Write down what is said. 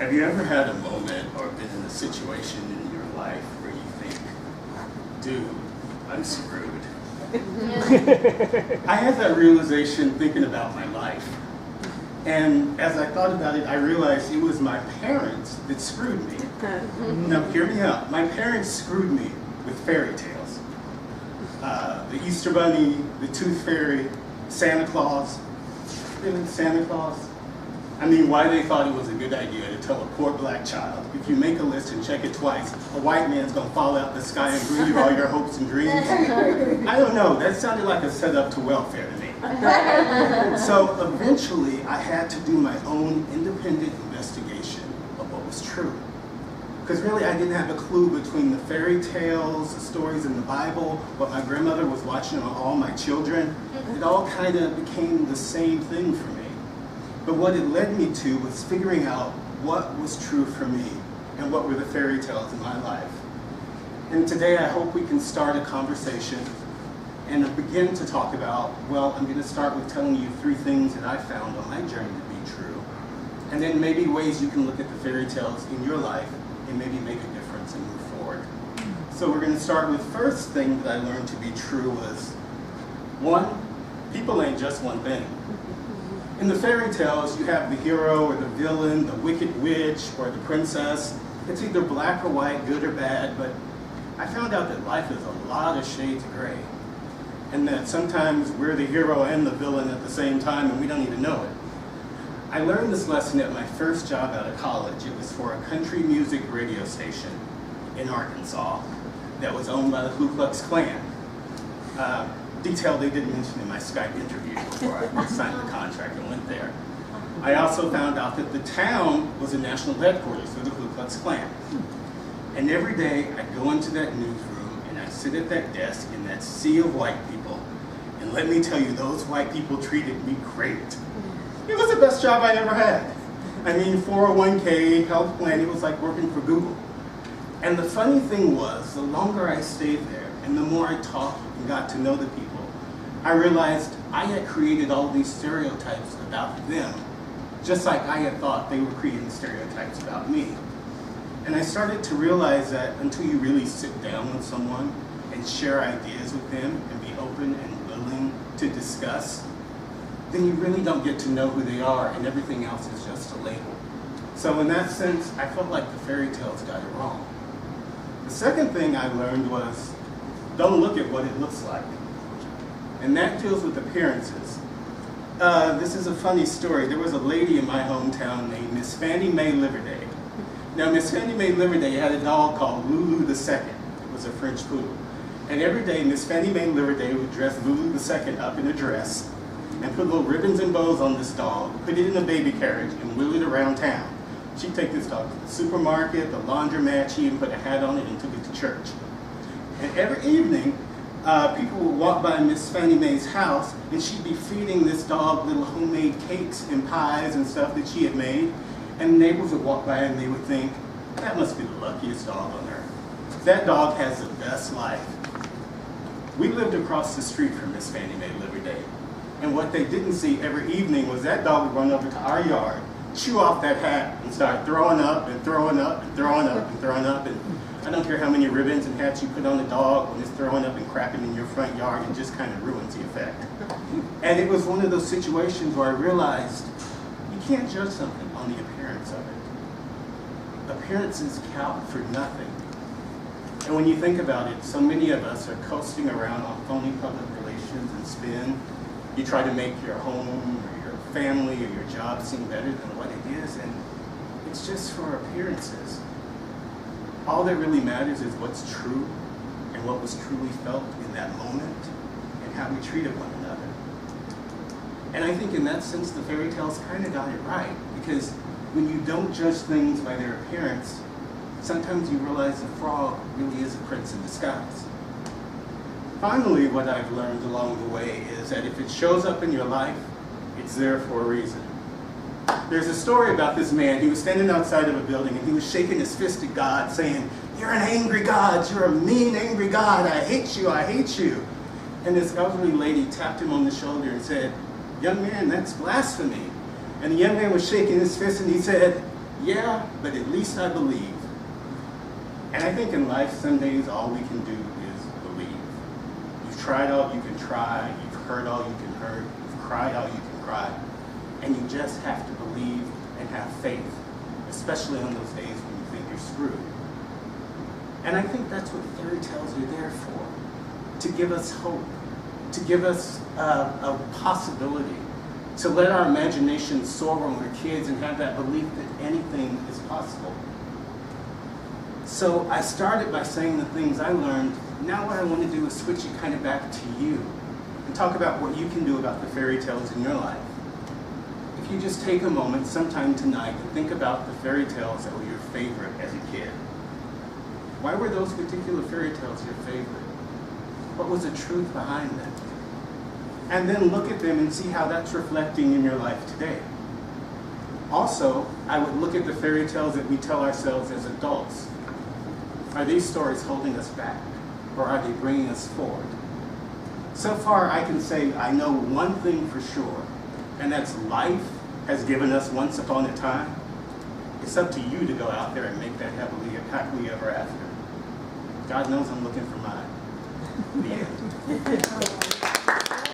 Have you ever had a moment or been in a situation in your life where you think, dude, I'm screwed? I had that realization thinking about my life. And as I thought about it, I realized it was my parents that screwed me. Now, hear me out. My parents screwed me with fairy tales. The Easter Bunny, the Tooth Fairy, Santa Claus. Really, Santa Claus? I mean, why they thought it was a good idea to tell a poor black child, if you make a list and check it twice, a white man's gonna fall out the sky and grieve all your hopes and dreams. I don't know, that sounded like a setup to welfare to me. So eventually, I had to do my own independent investigation of what was true. Because really, I didn't have a clue between the fairy tales, the stories in the Bible, what my grandmother was watching on All My Children. It all kind of became the same thing for me. But what it led me to was figuring out what was true for me and what were the fairy tales in my life. And today I hope we can start a conversation and begin to talk about, well, I'm going to start with telling you 3 things that I found on my journey to be true. And then maybe ways you can look at the fairy tales in your life and maybe make a difference and move forward. So we're going to start with first thing that I learned to be true was, 1, people ain't just one thing. In the fairy tales, you have the hero or the villain, the wicked witch or the princess. It's either black or white, good or bad, but I found out that life is a lot of shades of gray. And that sometimes we're the hero and the villain at the same time and we don't even know it. I learned this lesson at my first job out of college. It was for a country music radio station in Arkansas that was owned by the Ku Klux Klan. Detail they didn't mention in my Skype interview before I signed the contract and went there. I also found out that the town was a national headquarters for the Ku Klux Klan. And every day I go into that newsroom and I sit at that desk in that sea of white people. And let me tell you, those white people treated me great. It was the best job I ever had. I mean, 401k, health plan, it was like working for Google. And the funny thing was, the longer I stayed there and the more I talked and got to know the people, I realized I had created all these stereotypes about them, just like I had thought they were creating stereotypes about me. And I started to realize that until you really sit down with someone and share ideas with them and be open and willing to discuss, then you really don't get to know who they are and everything else is just a label. So in that sense, I felt like the fairy tales got it wrong. The second thing I learned was, don't look at what it looks like. And that deals with appearances. This is a funny story. There was a lady in my hometown named Miss Fannie Mae Liverday. Now, Miss Fannie Mae Liverday had a dog called Lulu II. It was a French poodle. And every day, Miss Fannie Mae Liverday would dress Lulu II up in a dress and put little ribbons and bows on this dog, put it in a baby carriage, and wheel it around town. She'd take this dog to the supermarket, the laundromat, she even put a hat on it and took it to church. And every evening, people would walk by Miss Fannie Mae's house and she'd be feeding this dog little homemade cakes and pies and stuff that she had made. And neighbors would walk by and they would think, that must be the luckiest dog on earth. That dog has the best life. We lived across the street from Miss Fannie Mae Liverday. And what they didn't see every evening was that dog would run over to our yard, chew off that hat and start throwing up and throwing up and throwing up and throwing up. And I don't care how many ribbons and hats you put on a dog, when it's throwing up and crapping in your front yard, it just kind of ruins the effect. And it was one of those situations where I realized you can't judge something on the appearance of it. Appearances count for nothing. And when you think about it, so many of us are coasting around on phony public relations and spin. You try to make your home or your family or your job seem better than what it is, and it's just for appearances. All that really matters is what's true and what was truly felt in that moment and how we treated one another. And I think in that sense, the fairy tales kind of got it right, because when you don't judge things by their appearance, sometimes you realize the frog really is a prince in disguise. Finally, what I've learned along the way is that if it shows up in your life, it's there for a reason. There's a story about this man. He was standing outside of a building and he was shaking his fist at God saying, "You're an angry God, you're a mean, angry God, I hate you, I hate you." And this elderly lady tapped him on the shoulder and said, "Young man, that's blasphemy." And the young man was shaking his fist and he said, Yeah, but at least I believe. And I think in life, some days all we can do is believe. You've tried all you can try, you've heard all you can hear, you've cried all you can cry, and you just have to believe and have faith, especially on those days when you think you're screwed. And I think that's what fairy tales are there for, to give us hope, to give us a possibility, to let our imagination soar when we're kids and have that belief that anything is possible. So I started by saying the things I learned. Now what I want to do is switch it kind of back to you and talk about what you can do about the fairy tales in your life. If you just take a moment sometime tonight and think about the fairy tales that were your favorite as a kid. Why were those particular fairy tales your favorite? What was the truth behind them? And then look at them and see how that's reflecting in your life today. Also, I would look at the fairy tales that we tell ourselves as adults. Are these stories holding us back, or are they bringing us forward? So far, I can say I know one thing for sure, and that's life has given us once upon a time. It's up to you to go out there and make that happily ever after. God knows I'm looking for mine. The end.